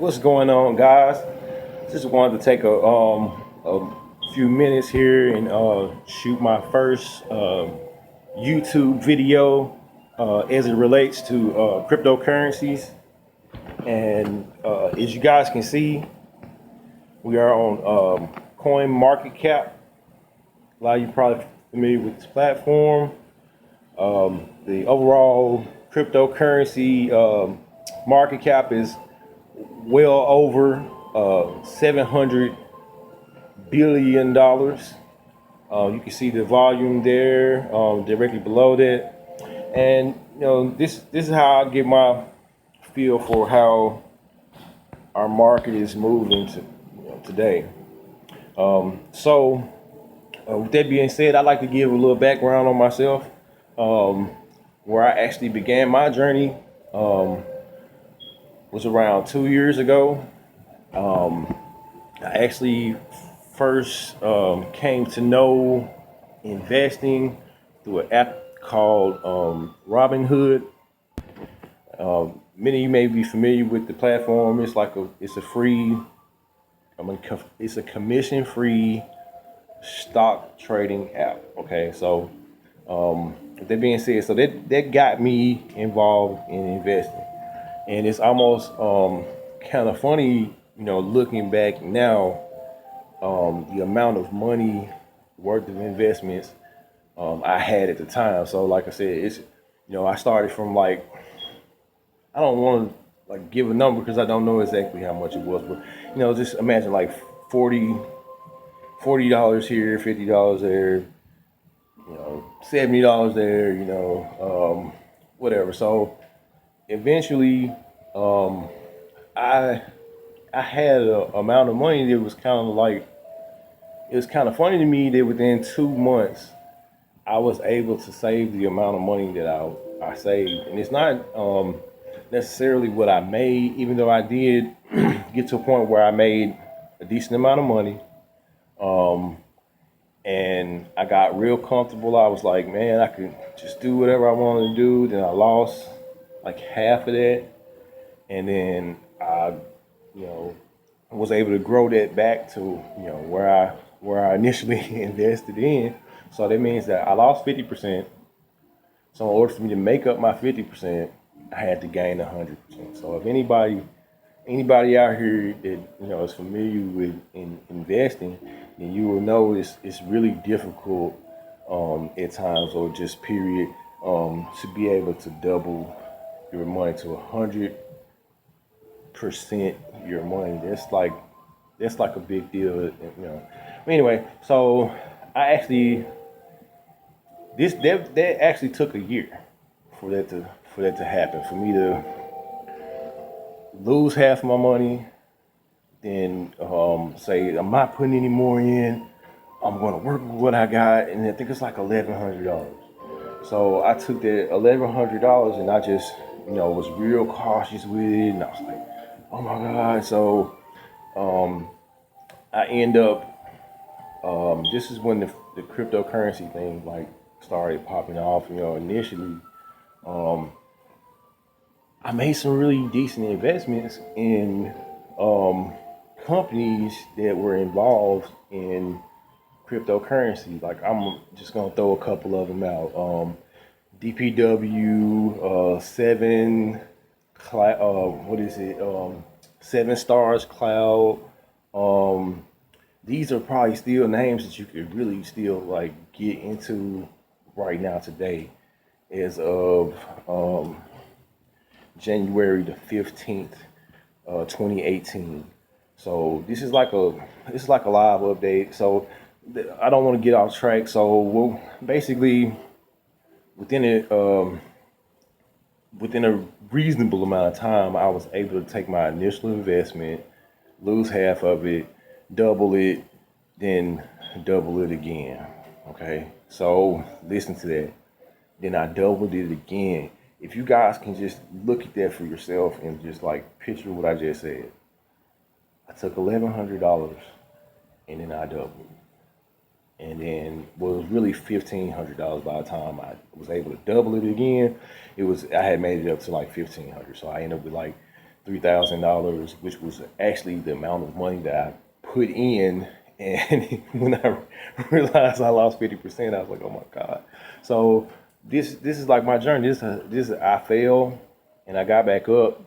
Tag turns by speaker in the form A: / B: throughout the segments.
A: What's going on, guys? Just wanted to take a few minutes here and shoot my first YouTube video as it relates to cryptocurrencies. And as you guys can see, we are on Coin Market Cap. A lot of you probably familiar with this platform. The overall cryptocurrency market cap is well over $700 billion. You can see the volume there directly below that, and this is how I get my feel for how our market is moving today. With that being said, I'd like to give a little background on myself, where I actually began my journey. Was around 2 years ago. I actually first came to know investing through an app called Robinhood. Many of you may be familiar with the platform. It's a commission-free stock trading app. Okay, so with that being said, so that got me involved in investing. And it's almost kind of funny, looking back now, the amount of money worth of investments I had at the time. So like I said, I started from I don't want to give a number because I don't know exactly how much it was, but just imagine $40 here, $50 there, $70 there, whatever. So eventually, I had an amount of money that was it was kind of funny to me that within 2 months I was able to save the amount of money that I saved. And it's not necessarily what I made, even though I did get to a point where I made a decent amount of money. And I got real comfortable. I was like, man, I could just do whatever I wanted to do. Then I lost half of that, and then I was able to grow that back to where I initially invested in. So that means that I lost 50%. So in order for me to make up my 50%, I had to gain 100%. So if anybody out here that is familiar with investing, then you will know it's really difficult at times, or just period, to be able to double your money to 100% your money. That's like a big deal, Anyway, so I actually that actually took a year for that to happen, for me to lose half my money, then say I'm not putting any more in. I'm going to work with what I got, and I think it's $1,100. So I took that $1,100 and I just was real cautious with it, and I was like, oh my God. So I end up this is when the cryptocurrency thing started popping off. Initially I made some really decent investments in companies that were involved in cryptocurrency. I'm just gonna throw a couple of them out. DPW, Seven Stars Cloud. These are probably still names that you could really still get into right now today, as of January the 15th, 2018. So this is like a live update. So I don't want to get off track. So basically within a reasonable amount of time, I was able to take my initial investment, lose half of it, double it, then double it again. Okay, so listen to that. Then I doubled it again. If you guys can just look at that for yourself and just picture what I just said. I took $1,100 and then I doubled. And then, well, it was really $1,500 by the time I was able to double it again. I had made it up to $1,500. So I ended up with $3,000, which was actually the amount of money that I put in. And when I realized I lost 50%, I was like, oh my God. So this is like my journey. This I fell and I got back up,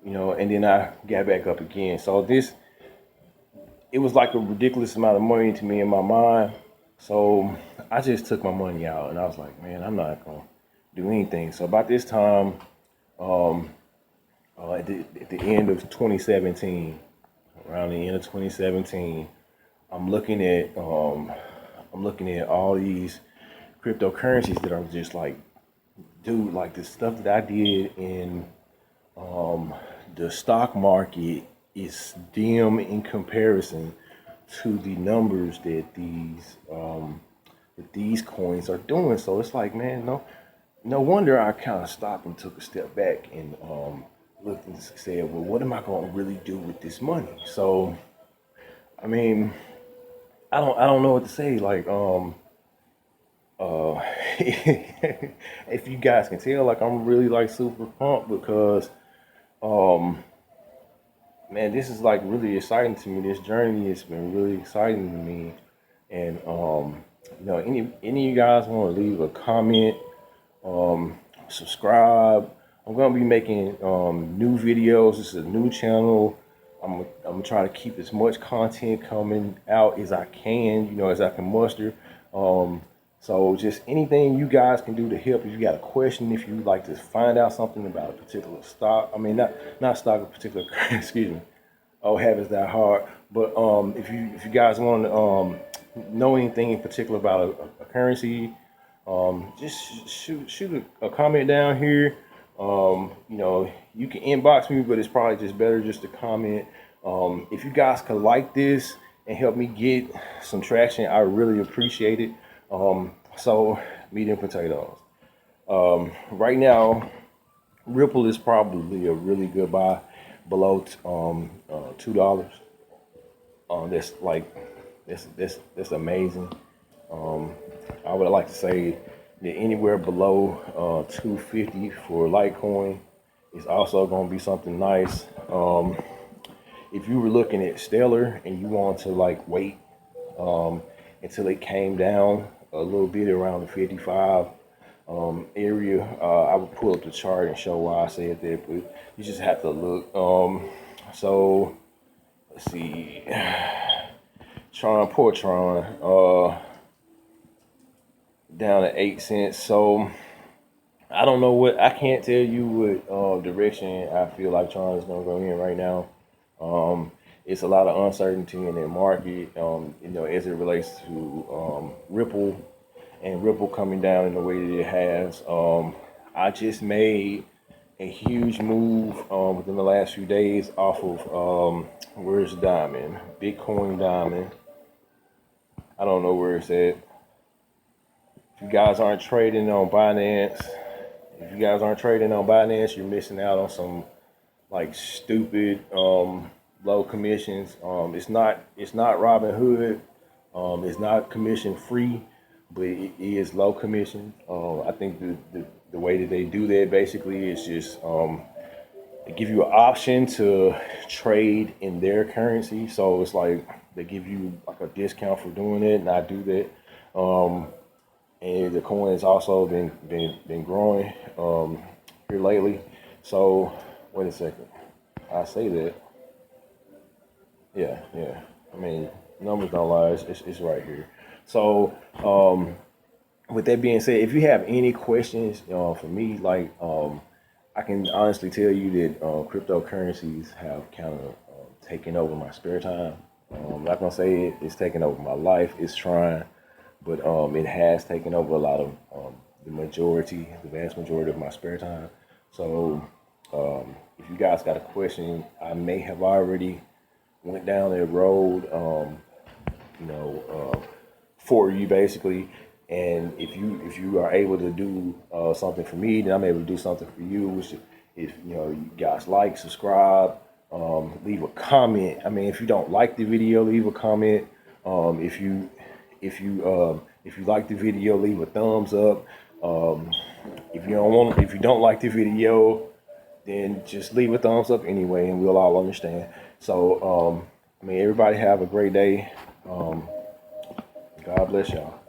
A: and then I got back up again. So it was like a ridiculous amount of money to me in my mind. So I just took my money out and I was like, man, I'm not gonna do anything. So about this time, at the end of 2017, around the end of 2017, I'm looking at all these cryptocurrencies that are just like, dude, like the stuff that I did in the stock market is dim in comparison to the numbers that these coins are doing. So it's like, man, no wonder I kind of stopped and took a step back and looked and said, well, what am I going to really do with this money? So, I mean, I don't know what to say. Like, if you guys can tell, like, I'm really like super pumped because, man, this is like really exciting to me. This journey has been really exciting to me. And, any of you guys want to leave a comment, subscribe. I'm going to be making new videos. This is a new channel. I'm trying to keep as much content coming out as I can, as I can muster. So just anything you guys can do to help. If you got a question, if you like to find out something about a particular stock, I mean, not stock, a particular, excuse me. Oh, habits that hard. But if you guys want to know anything in particular about a currency, just shoot a comment down here. You can inbox me, but it's probably just better just to comment. If you guys could like this and help me get some traction, I really appreciate it. So meat and potatoes. Right now, Ripple is probably a really good buy below $2. That's amazing. I would like to say that anywhere below 250 for Litecoin is also going to be something nice. If you were looking at Stellar and you want to like wait until it came down a little bit around the 55 area, I would pull up the chart and show why I said that, but you just have to look. So let's see, poor Tron, down to 8 cents. So I don't know I can't tell you what direction I feel like Tron is going to go in right now. It's a lot of uncertainty in the market, as it relates to Ripple and Ripple coming down in the way that it has. I just made a huge move within the last few days off of where's Diamond? Bitcoin Diamond. I don't know where it's at. If you guys aren't trading on Binance, you're missing out on some like stupid low commissions. It's not Robinhood. It's not commission free, but it is low commission. I think the way that they do that basically is just they give you an option to trade in their currency. So it's like they give you like a discount for doing it, and I do that. And the coin has also been growing here lately. So wait a second, I say that. Yeah. I mean, numbers don't lie. It's right here. So with that being said, if you have any questions for me, like I can honestly tell you that cryptocurrencies have kind of taken over my spare time. I'm not gonna say it's taken over my life. It's trying. But it has taken over a lot of the vast majority of my spare time. So if you guys got a question, I may have already went down that road, for you basically. And if you are able to do something for me, then I'm able to do something for you. Which if you guys like, subscribe, leave a comment. I mean, if you don't like the video, leave a comment. If you like the video, leave a thumbs up. If you don't like the video, then just leave a thumbs up anyway, and we'll all understand. So, I mean, everybody have a great day. God bless y'all.